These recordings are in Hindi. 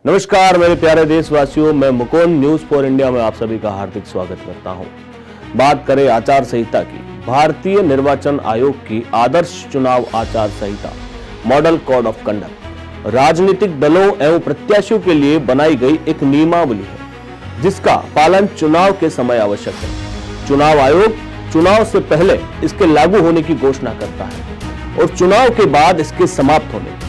नमस्कार मेरे प्यारे देशवासियों, मैं मुकुंद न्यूज फॉर इंडिया में आप सभी का हार्दिक स्वागत करता हूं। बात करें आचार संहिता की। भारतीय निर्वाचन आयोग की आदर्श चुनाव आचार संहिता मॉडल कोड ऑफ कंडक्ट राजनीतिक दलों एवं प्रत्याशियों के लिए बनाई गई एक नियमावली है, जिसका पालन चुनाव के समय आवश्यक है। चुनाव आयोग चुनाव से पहले इसके लागू होने की घोषणा करता है और चुनाव के बाद इसके समाप्त होने की।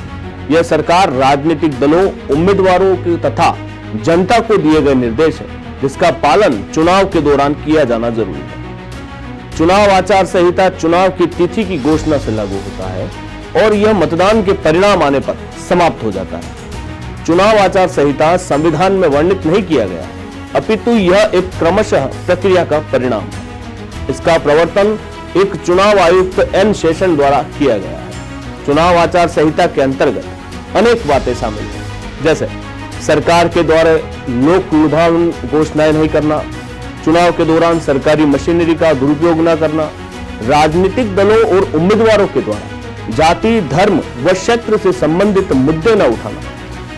यह सरकार, राजनीतिक दलों, उम्मीदवारों की तथा जनता को दिए गए निर्देश है, जिसका पालन चुनाव के दौरान किया जाना जरूरी है। चुनाव आचार संहिता चुनाव की तिथि की घोषणा से लागू होता है और यह मतदान के परिणाम आने पर समाप्त हो जाता है। चुनाव आचार संहिता संविधान में वर्णित नहीं किया गया, अपितु यह एक क्रमशः प्रक्रिया का परिणाम है। इसका प्रवर्तन एक चुनाव आयुक्त एन शेषन द्वारा किया गया है। चुनाव आचार संहिता के अंतर्गत अनेक बातें शामिल हैं, जैसे सरकार के द्वारा लोक लुभावन घोषणाएं नहीं करना, चुनाव के दौरान सरकारी मशीनरी का दुरुपयोग न करना, राजनीतिक दलों और उम्मीदवारों के द्वारा जाति, धर्म व क्षेत्र से संबंधित मुद्दे न उठाना,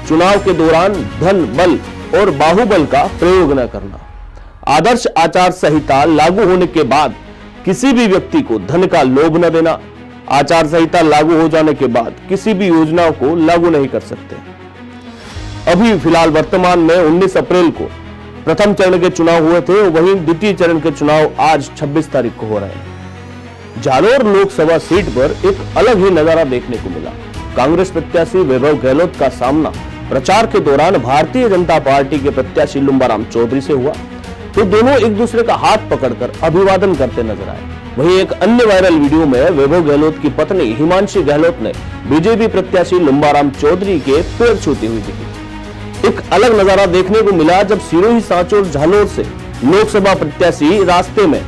चुनाव के दौरान धन, बल और बाहुबल का प्रयोग न करना। आदर्श आचार संहिता लागू होने के बाद किसी भी व्यक्ति को धन का लोभ न देना। आचार संहिता लागू हो जाने के बाद किसी भी योजनाओं को लागू नहीं कर सकते। अभी फिलहाल वर्तमान में 19 अप्रैल को प्रथम चरण के चुनाव हुए थे, वहीं द्वितीय चरण के चुनाव आज 26 तारीख को हो रहे हैं। जालोर लोकसभा सीट पर एक अलग ही नजारा देखने को मिला। कांग्रेस प्रत्याशी वैभव गहलोत का सामना प्रचार के दौरान भारतीय जनता पार्टी के प्रत्याशी लुम्बाराम चौधरी से हुआ, तो दोनों एक दूसरे का हाथ पकड़कर अभिवादन करते नजर आए। वहीं एक अन्य वायरल वीडियो में वैभव गहलोत की पत्नी हिमांशी गहलोत ने बीजेपी प्रत्याशी लुम्बाराम चौधरी के पैर छूती हुई दिखी। एक अलग नजारा देखने को मिला जब सिरोही, सांचौर, झालोर से लोकसभा प्रत्याशी रास्ते में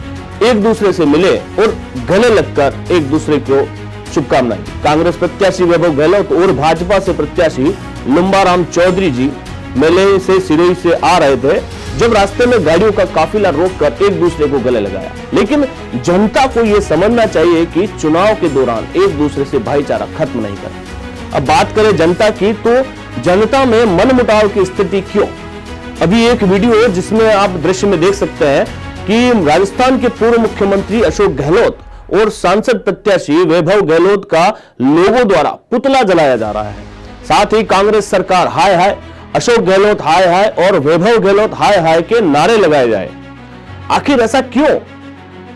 एक दूसरे से मिले और गले लगकर एक दूसरे को शुभकामनाएं। कांग्रेस प्रत्याशी वैभव गहलोत और भाजपा से प्रत्याशी लुम्बाराम चौधरी जी मेले से सिरोही से आ रहे थे, जब रास्ते में गाड़ियों का काफिला रोककर एक दूसरे को गले लगाया। लेकिन जनता को यह समझना चाहिए कि चुनाव के दौरान एक दूसरे से भाईचारा खत्म नहीं करना। अब बात करें जनता की, तो जनता में मनमुटाव की स्थिति क्यों? अभी एक वीडियो जिसमें आप दृश्य में देख सकते हैं कि राजस्थान के पूर्व मुख्यमंत्री अशोक गहलोत और सांसद प्रत्याशी वैभव गहलोत का लोगो द्वारा पुतला जलाया जा रहा है। साथ ही कांग्रेस सरकार हाय हाय, अशोक गहलोत हाय हाय और वैभव गहलोत हाय हाय के नारे लगाए जाए। आखिर ऐसा क्यों?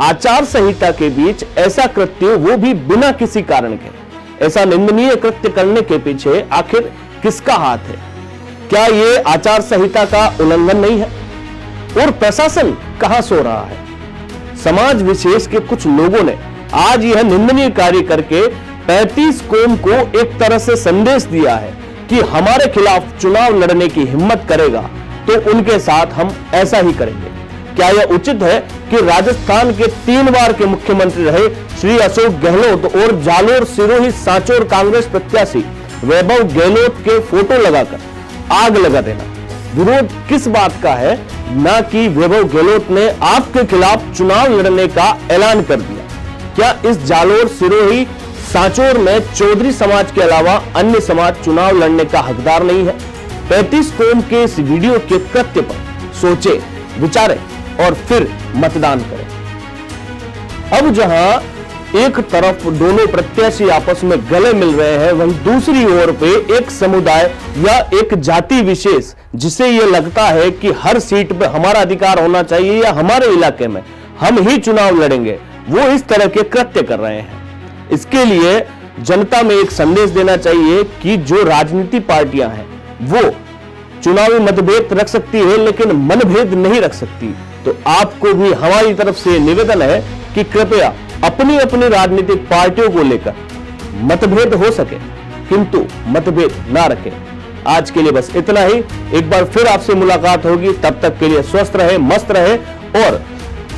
आचार संहिता के बीच ऐसा कृत्य, वो भी बिना किसी कारण के। ऐसा निंदनीय कृत्य करने के पीछे आखिर किसका हाथ है? क्या ये आचार संहिता का उल्लंघन नहीं है? और प्रशासन कहां सो रहा है? समाज विशेष के कुछ लोगों ने आज यह निंदनीय कार्य करके 35 कौम को एक तरह से संदेश दिया है कि हमारे खिलाफ चुनाव लड़ने की हिम्मत करेगा तो उनके साथ हम ऐसा ही करेंगे। क्या यह उचित है कि राजस्थान के 3 बार के मुख्यमंत्री रहे श्री अशोक गहलोत और जालोर, सिरोही, सांचौर कांग्रेस प्रत्याशी वैभव गहलोत के फोटो लगाकर आग लगा देना? विरोध किस बात का है? न कि वैभव गहलोत ने आपके खिलाफ चुनाव लड़ने का ऐलान कर दिया। क्या इस जालोर, सिरोही, सांचौर में चौधरी समाज के अलावा अन्य समाज चुनाव लड़ने का हकदार नहीं है? 35 कौम के इस वीडियो के कृत्य पर सोचे, विचारें और फिर मतदान करें। अब जहां एक तरफ दोनों प्रत्याशी आपस में गले मिल रहे हैं, वहीं दूसरी ओर पे एक समुदाय या एक जाति विशेष, जिसे यह लगता है कि हर सीट पे हमारा अधिकार होना चाहिए या हमारे इलाके में हम ही चुनाव लड़ेंगे, वो इस तरह के कृत्य कर रहे हैं। इसके लिए जनता में एक संदेश देना चाहिए कि जो राजनीति पार्टियां हैं वो चुनावी मतभेद रख सकती है, लेकिन मनभेद नहीं रख सकती। तो आपको भी हमारी तरफ से निवेदन है कि कृपया अपनी अपनी राजनीतिक पार्टियों को लेकर मतभेद हो सके, किंतु मतभेद ना रखें। आज के लिए बस इतना ही। एक बार फिर आपसे मुलाकात होगी, तब तक के लिए स्वस्थ रहे, मस्त रहे और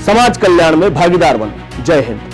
समाज कल्याण में भागीदार बने। जय हिंद।